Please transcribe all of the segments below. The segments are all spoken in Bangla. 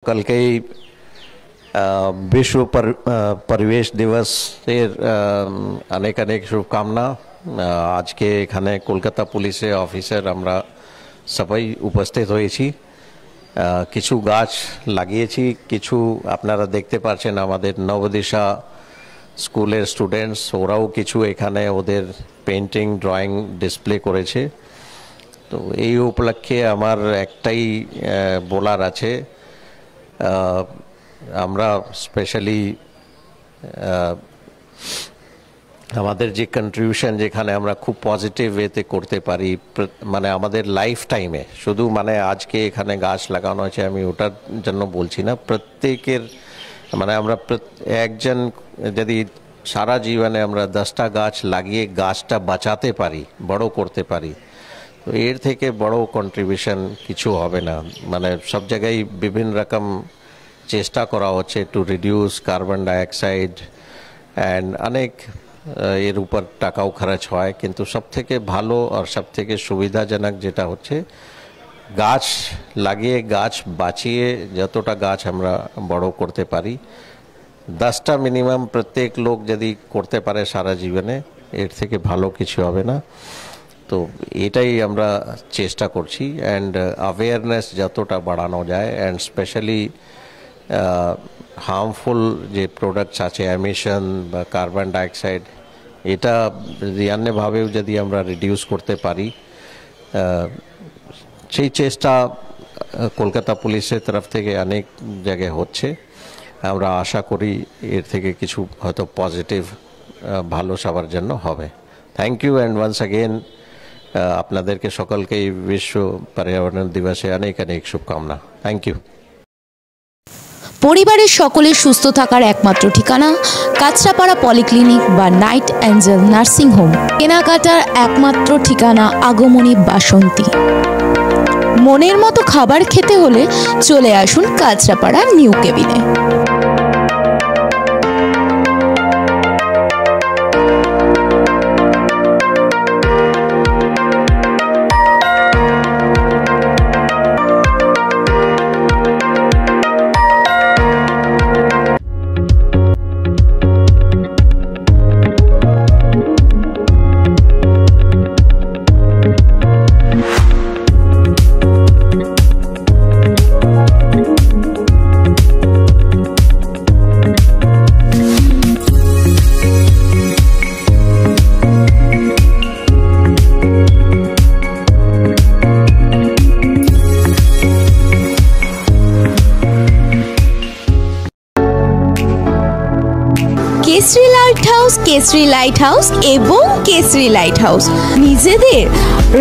कल के विश्व परिवेश दिवस अनेक अनेक शुभकामना। आज के एखाने कलकाता पुलिसे अफिसर आमरा सबाई उपस्थित हয়েছি। किछु गाछ লাগিয়েছি, किछु আপনারা দেখতে পাচ্ছেন আমাদের নবদিশা স্কুলের স্টুডেন্টস ওরাও কিছু এখানে ওদের পেইন্টিং ড্রয়িং ডিসপ্লে করেছে। তো এই উপলক্ষে আমার একটাই বলার আছে, আমরা স্পেশালি আমাদের যে কন্ট্রিবিউশন যেখানে আমরা খুব পজিটিভ ওয়েতে করতে পারি, মানে আমাদের লাইফ টাইমে, শুধু মানে আজকে এখানে গাছ লাগানো আছে আমি ওটার জন্য বলছি না, প্রত্যেকের মানে আমরা একজন যদি সারা জীবনে আমরা 10টা গাছ লাগিয়ে গাছটা বাঁচাতে পারি, বড় করতে পারি, তো এর থেকে বড় কন্ট্রিবিউশন কিছু হবে না। মানে সব জায়গায় বিভিন্ন রকম চেষ্টা করা হচ্ছে to reduce carbon dioxide and অনেক এর উপর টাকাও খরচ হয়, কিন্তু সবথেকে ভালো আর সবথেকে সুবিধাজনক যেটা হচ্ছে গাছ লাগিয়ে গাছ বাঁচিয়ে যতটা গাছ আমরা বড় করতে পারি, 10টা মিনিমাম প্রত্যেক লোক যদি করতে পারে সারা জীবনে, এর থেকে ভালো কিছু হবে না। তো এটাই আমরা চেষ্টা করছি অ্যান্ড অ্যাওয়ারনেস যতটা বাড়ানো যায় অ্যান্ড স্পেশালি হার্মফুল যে প্রোডাক্টস আছে এমিশন বা কার্বন ডাইঅক্সাইড, এটা রিয়ান্যভাবেও যদি আমরা রিডিউস করতে পারি, সেই চেষ্টা কলকাতা পুলিশের তরফ থেকে অনেক জায়গায় হচ্ছে। আমরা আশা করি এর থেকে কিছু হয়তো পজিটিভ ভালো সবার জন্য হবে। Thank you and once again আপনাদেরকে সকলকে বিশ্ব पर्यावरण দিবসে অনেক অনেক শুভকামনা। Thank you. পরিবারের সকলের সুস্থ থাকার একমাত্র ঠিকানা কাঁচরাপাড়া পলিক্লিনিক বা নাইট অ্যাঞ্জেল নার্সিং হোম। কেনাকাটার একমাত্র ঠিকানা আগমনী বাসন্তী। মনের মতো খাবার খেতে হলে চলে আসুন কাঁচরাপাড়া নিউ কেবিনে। কেসরি লাইট হাউস এবং কেসরি লাইট হাউস নিজেদের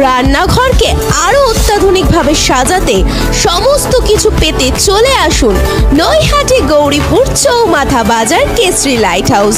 রান্নাঘরকে আরো অত্যাধুনিকভাবে সাজাতে সমস্ত কিছু পেতে চলে আসুন নৈহাটি গৌরীপুর চৌমাথা বাজার কেসরি লাইট হাউস।